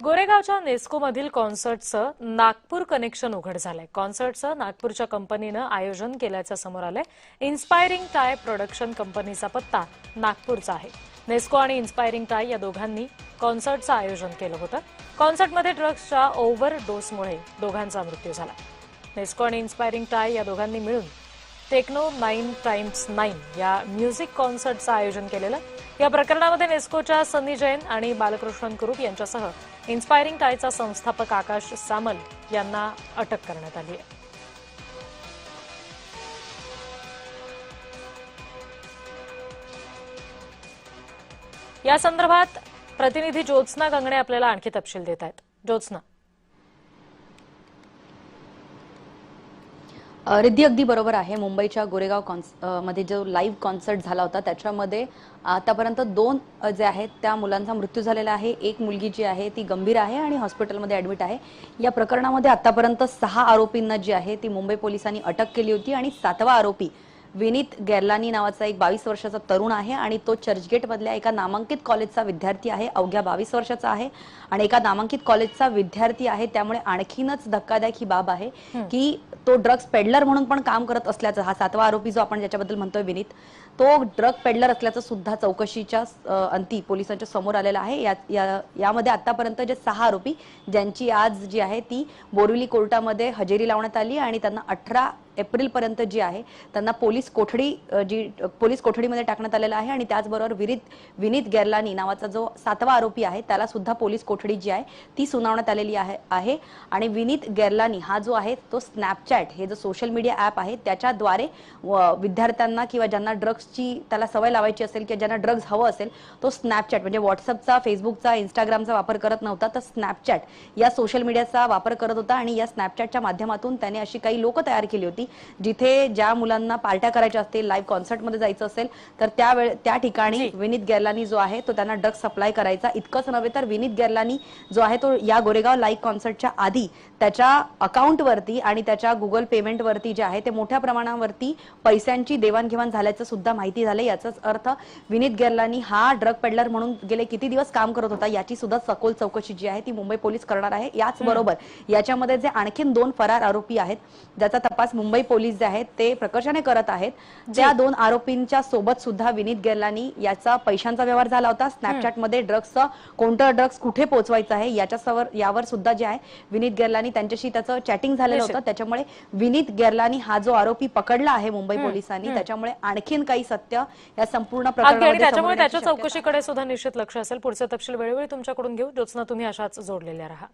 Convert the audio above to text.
गोरेगावच्या नेस्को मधील कॉन्सर्टचं नागपूर कनेक्शन उघड झालंय। कॉन्सर्टचं नागपूरच्या कंपनीनं आयोजन केल्याचं समोर आलंय। इन्स्पायरिंग टाय प्रोडक्शन कंपनीचा पत्ता नागपूरचा आहे। नेस्को आणि इन्स्पायरिंग टाय या दोघांनी कॉन्सर्टचं आयोजन केलं होतं। कॉन्सर्टमध्ये ड्रग्सच्या ओव्हरडोसमुळे दोघांचा मृत्यू झाला। नेस्को आणि इन्स्पायरिंग टाय या दोघांनी मिळून टेक्नो 9x9 या म्युझिक कॉन्सर्टचं आयोजन केलेलं। या प्रकरणामध्ये नेस्कोच्या सनी जैन आणि बालकृष्णन कुरूप यांच्यासह इन्स्पायरिंग टायचा संस्थापक आकाश सामल यांना अटक करण्यात आली आहे। या संदर्भात प्रतिनिधी ज्योत्स्ना गंगणे आपल्याला आणखी तपशील देत आहेत। ज्योत्स्ना, रिद्धी अगदी बरोबर आहे। मुंबईच्या गोरेगाव मध्ये जो लाईव्ह कॉन्सर्ट झाला होता त्याच्यामध्ये आतापर्यंत 2 जे आहेत त्या मुलांचा मृत्यू झालेला आहे। एक मुलगी जी आहे ती गंभीर आहे आणि हॉस्पिटलमध्ये ऍडमिट आहे। या प्रकरणामध्ये आतापर्यंत 6 आरोपींना जी आहे ती मुंबई पोलिसांनी अटक केली होती आणि 7वा आरोपी विनीत गैरलानी नावाचा एक 22 वर्षाचा तरुण आहे आणि तो चर्चगेट मधल्या एका नामांकित कॉलेजचा विद्यार्थी आहे। अवघ्या 22 वर्षाचा आहे आणि एका नामांकित कॉलेजचा विद्यार्थी आहे। त्यामुळे आणखीनच धक्कादायक ही बाब आहे की तो ड्रग्स पेडलर म्हणून पण काम करत असल्याचं, हा 7वा आरोपी जो आपण ज्याच्याबद्दल म्हणतोय विनीत, तो ड्रग पेडलर असल्याचं सुद्धा चौकशीच्या अंती पोलिसांच्या समोर आलेला आहे। यामध्ये आतापर्यंत जे 6 आरोपी ज्यांची आज जी आहे ती बोरिवली कोर्टामध्ये हजेरी लावण्यात आली आणि त्यांना 18 एप्रिल पर्यंत जी आहे त्यांना पोलीस कोठडीमध्ये टाकण्यात आलेला आहे। आणि त्याचबरोबर विनीत गैरलानी नावाचा जो 7वा आरोपी आहे त्याला सुद्धा पोलीस कोठडी जी आहे ती सुनावण्यात आलेली आहे। आणि विनीत गैरलानी हा जो आहे तो स्नॅपचॅट हे जो सोशल मीडिया ऍप आहे त्याच्याद्वारे विद्यार्थ्यांना किंवा ज्यांना ड्रग्सची त्याला सवय लावायची असेल किंवा ज्यांना ड्रग्स हवं असेल तो स्नॅपचॅट म्हणजे व्हॉट्सअपचा, फेसबुकचा, इंस्टाग्रामचा वापर करत नव्हता, तर स्नॅपचॅट या सोशल मीडियाचा वापर करत होता। आणि या स्नॅपचॅटच्या माध्यमातून त्याने अशी काही लोक तयार केली होती जिथे ज्या मुलांना पार्ट्या करायच्या असतील, लाईव्ह कॉन्सर्टमध्ये जायचं असेल तर त्या ठिकाणी विनीत गैरलानी जो आहे तो त्यांना ड्रग्स सप्लाय करायचा। इतकंच नव्हे तर विनीत गैरलानी जो आहे तो या गोरेगाव लाईव्ह कॉन्सर्टच्या आधी त्याच्या अकाउंटवरती आणि त्याच्या गुगल पेमेंटवरती जे आहे ते मोठ्या प्रमाणावरती पैशांची देवाणघेवाण झाल्याचं सुद्धा माहिती झाले। याचाच अर्थ विनीत गैरलानी हा ड्रग पेडलर म्हणून गेले किती दिवस काम करत होता याची सुद्धा सखोल चौकशी जी आहे ती मुंबई पोलीस करणार आहे। याचबरोबर याच्यामध्ये जे आणखीन 2 फरार आरोपी आहेत ज्याचा तपास मुंबई पोलीस जे आहेत ते प्रकर्षाने करत आहेत, त्या 2 आरोपींच्या सोबत सुद्धा विनीत गैरलानी याचा पैशांचा व्यवहार झाला होता। स्नॅपचॅट मध्ये कोणतं ड्रग्स कुठे पोहोचवायचं आहे यावर सुद्धा जे आहे विनीत गैरलानी त्यांच्याशी त्याचं चॅटिंग झालेलं होतं। त्याच्यामुळे विनीत गैरलानी हा जो आरोपी पकडला आहे मुंबई पोलिसांनी त्याच्यामुळे आणखीन काही सत्य या संपूर्ण प्रकरणामध्ये त्याच्यामुळे त्याच्या चौकशीकडे सुद्धा निश्चित लक्ष असेल। पुढचे तपशील वेळोवेळी तुमच्याकडून घेऊ। ज्योत्स्ना, तुम्ही अशाच जोडलेल्या राहा।